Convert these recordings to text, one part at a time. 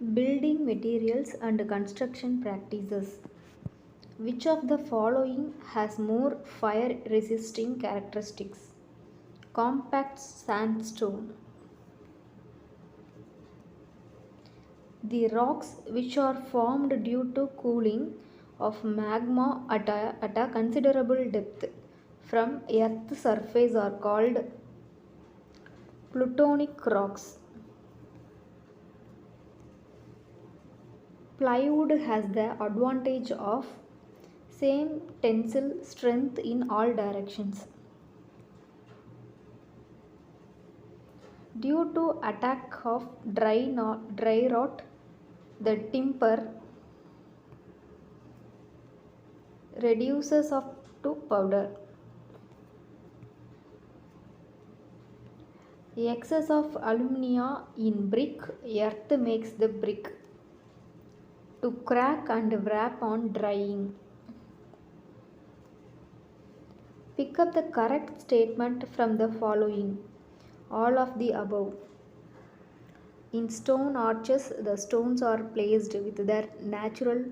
Building materials and construction practices. Which of the following has more fire resisting characteristics? Compact sandstone. The rocks which are formed due to cooling of magma at a considerable depth from Earth's surface are called plutonic rocks. Plywood has the advantage of same tensile strength in all directions. Due to attack of dry rot, the timber reduces up to powder. Excess of alumina in brick earth makes the brick to crack and wrap on drying. Pick up the correct statement from the following. All of the above. In stone arches, the stones are placed with their natural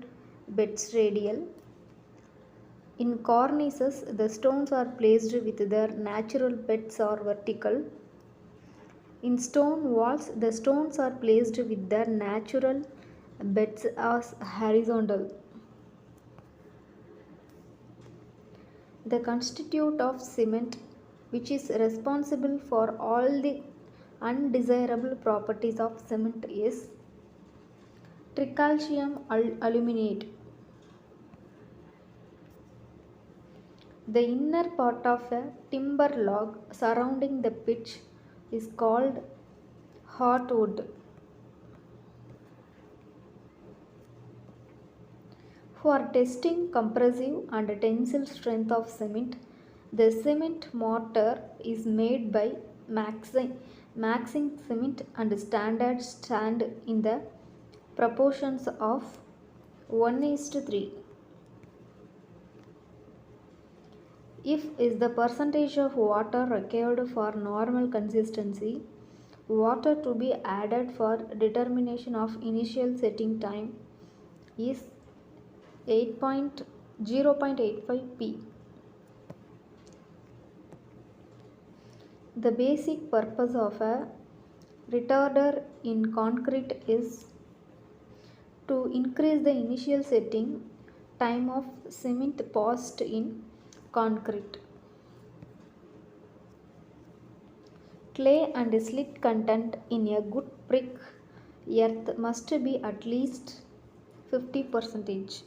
beds radial. In cornices, the stones are placed with their natural beds or vertical. In stone walls, the stones are placed with their natural beds as horizontal. The constituent of cement, which is responsible for all the undesirable properties of cement, is tricalcium aluminate. The inner part of a timber log surrounding the pitch is called heartwood. For testing compressive and tensile strength of cement, the cement mortar is made by maxing cement and standard stand in the proportions of 1:3. If is the percentage of water required for normal consistency, water to be added for determination of initial setting time is 0.85 p. The basic purpose of a retarder in concrete is to increase the initial setting time of cement passed in concrete. Clay and silt content in a good brick earth must be at least 50%.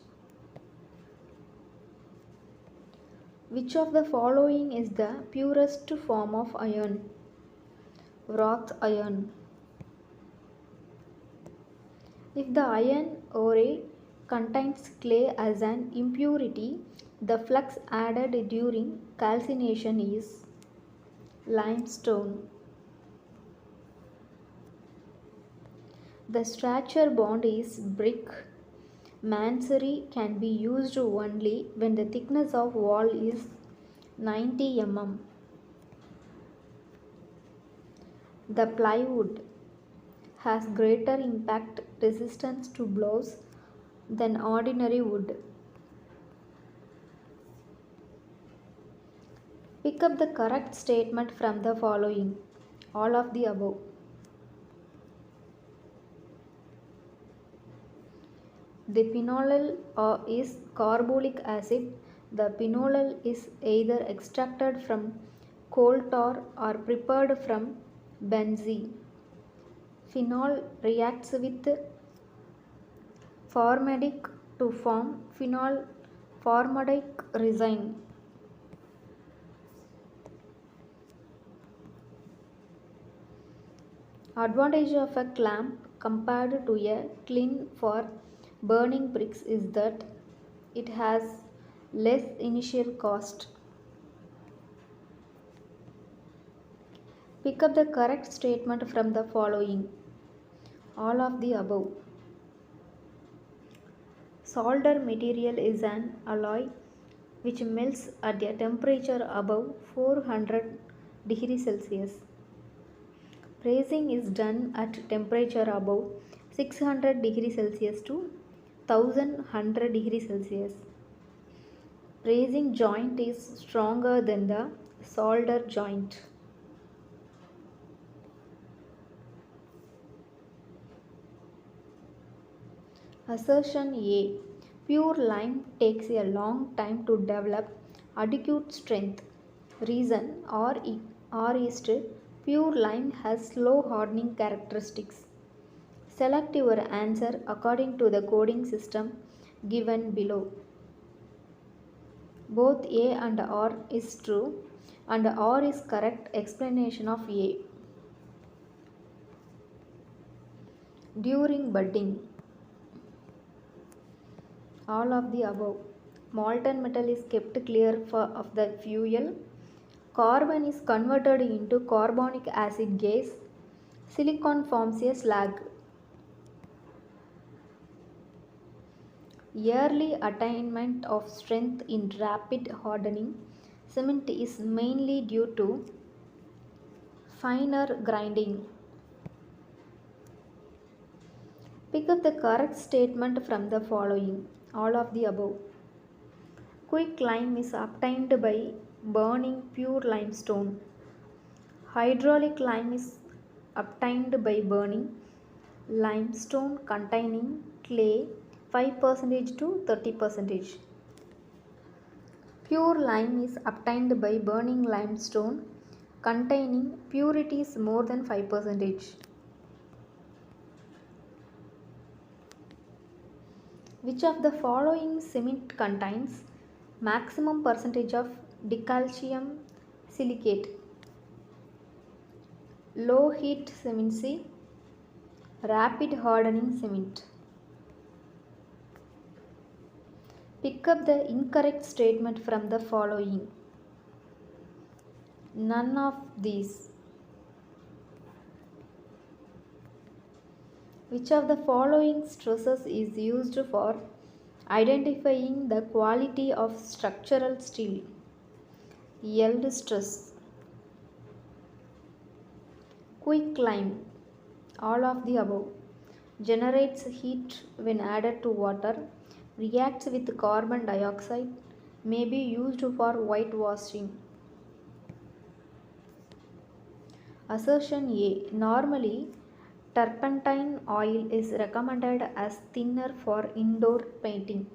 Which of the following is the purest form of iron? Wrought iron. If the iron ore contains clay as an impurity, the flux added during calcination is limestone. The structure bond is brick. Masonry can be used only when the thickness of wall is 90 mm. The plywood has greater impact resistance to blows than ordinary wood. Pick up the correct statement from the following. All of the above. The phenol is carbolic acid. The phenol is either extracted from coal tar or prepared from benzene. Phenol reacts with formaldehyde to form phenol formaldehyde resin. Advantage of a clamp compared to a kiln for burning bricks is that it has less initial cost. Pick up the correct statement from the following. All of the above. Solder material is an alloy which melts at a temperature above 400 degrees Celsius. Brazing is done at temperature above 600 degrees Celsius to 1100 degrees Celsius. Bracing joint is stronger than the solder joint. Assertion A. Pure lime takes a long time to develop adequate strength. Reason R is pure lime has slow hardening characteristics. Select your answer according to the coding system given below. Both A and R is true and R is correct explanation of A. During budding, all of the above. Molten metal is kept clear of the fuel. Carbon is converted into carbonic acid gas. Silicon forms a slag. Early attainment of strength in rapid hardening cement is mainly due to finer grinding. Pick up the correct statement from the following, all of the above. Quick lime is obtained by burning pure limestone. Hydraulic lime is obtained by burning limestone containing clay 5% to 30%. Pure lime is obtained by burning limestone containing purities more than 5%. Which of the following cement contains maximum percentage of dicalcium silicate? Low heat cement C, rapid hardening cement. Pick up the incorrect statement from the following. None of these. Which of the following stresses is used for identifying the quality of structural steel? Yield stress. Quick lime, all of the above. Generates heat when added to water, reacts with carbon dioxide, may be used for whitewashing. Assertion A. Normally, turpentine oil is recommended as thinner for indoor painting.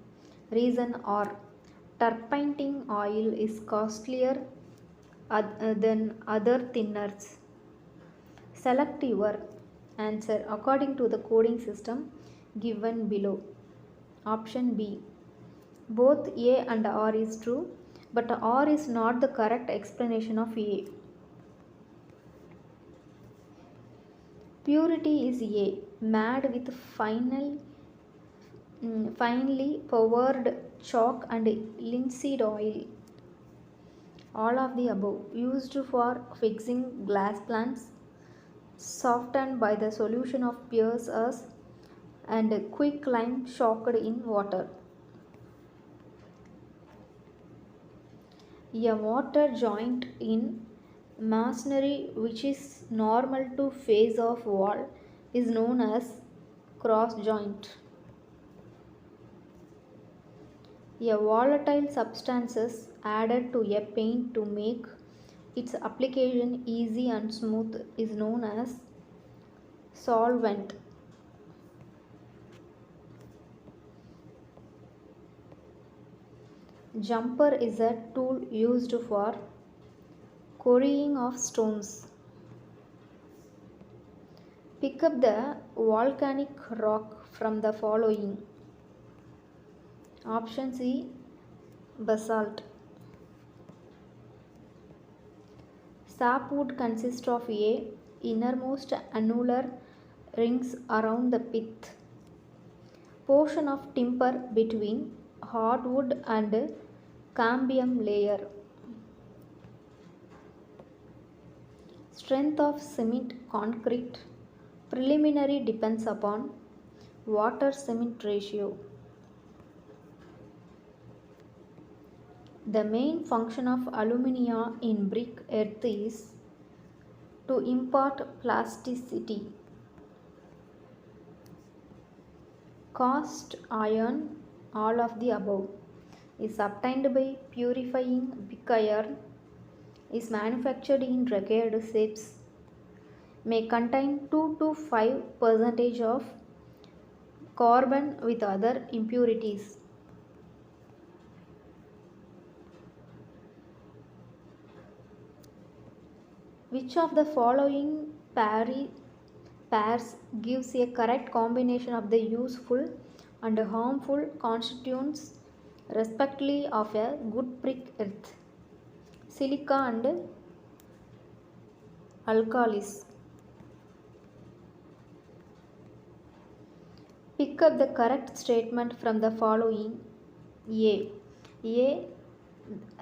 Reason R. Turpentine oil is costlier than other thinners. Select your answer according to the coding system given below. Option B. Both A and R is true, but R is not the correct explanation of A. Purity is A. Made with finely powdered chalk and linseed oil. All of the above. Used for fixing glass plants, softened by the solution of Pierce earth, and quick lime soaked in water. A mortar joint in masonry which is normal to face of wall is known as cross joint. A volatile substances added to a paint to make its application easy and smooth is known as solvent. Jumper is a tool used for quarrying of stones. Pick up the volcanic rock from the following. Option C. Basalt. Sapwood consists of A. Innermost annular rings around the pith. Portion of timber between hardwood and cambium layer. Strength of cement concrete preliminary depends upon water cement ratio. The main function of alumina in brick earth is to impart plasticity. Cast iron, all of the above, is obtained by purifying pig iron, is manufactured in rugged shapes, may contain 2 to 5 percentage of carbon with other impurities. Which of the following pairs gives a correct combination of the useful and harmful constituents respectively of a good brick earth? Silica and alkalis. Pick up the correct statement from the following. A. A.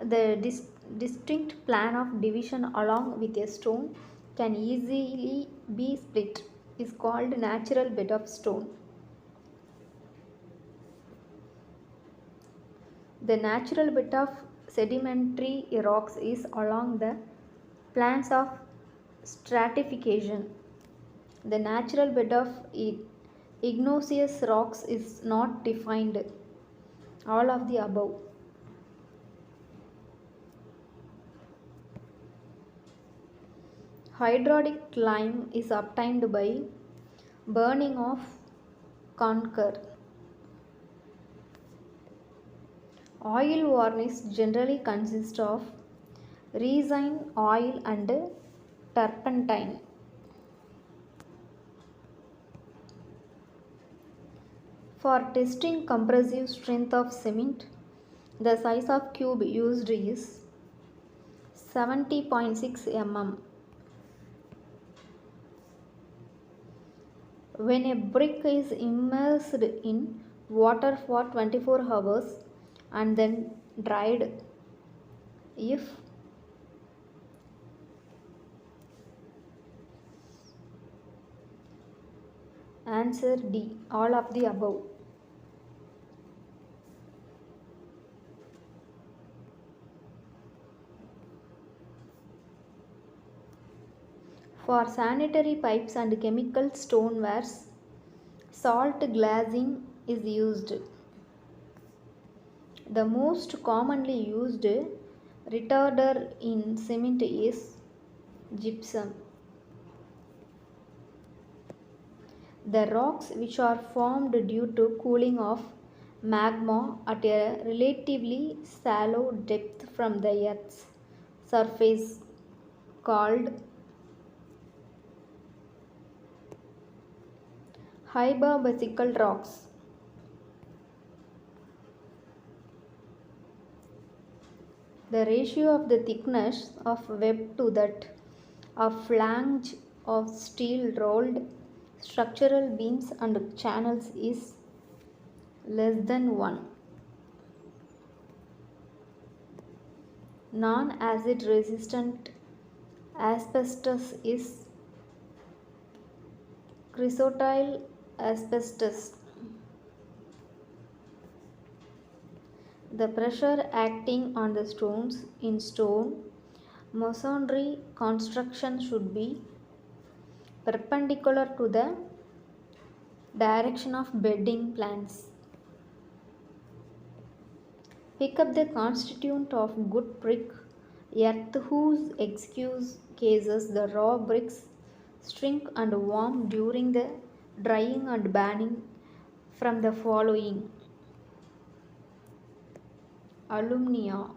The distinct plan of division along with a stone can easily be split is called natural bed of stone. The natural bed of sedimentary rocks is along the plans of stratification. The natural bed of igneous rocks is not defined. All of the above. Hydraulic lime is obtained by burning of conker. Oil varnish generally consists of resin oil and turpentine. For testing compressive strength of cement, the size of cube used is 70.6 mm. When a brick is immersed in water for 24 hours and then dried, if answer D, all of the above. For sanitary pipes and chemical stonewares, salt glazing is used. The most commonly used retarder in cement is gypsum. The rocks which are formed due to cooling of magma at a relatively shallow depth from the Earth's surface called hyperbasical rocks. The ratio of the thickness of web to that of flange of steel rolled structural beams and channels is less than 1. Non-acid resistant asbestos is chrysotile asbestos. The pressure acting on the stones in stone masonry construction should be perpendicular to the direction of bedding plans. Pick up the constituent of good brick earth whose excuse cases the raw bricks shrink and warm during the drying and burning from the following. Alumnia,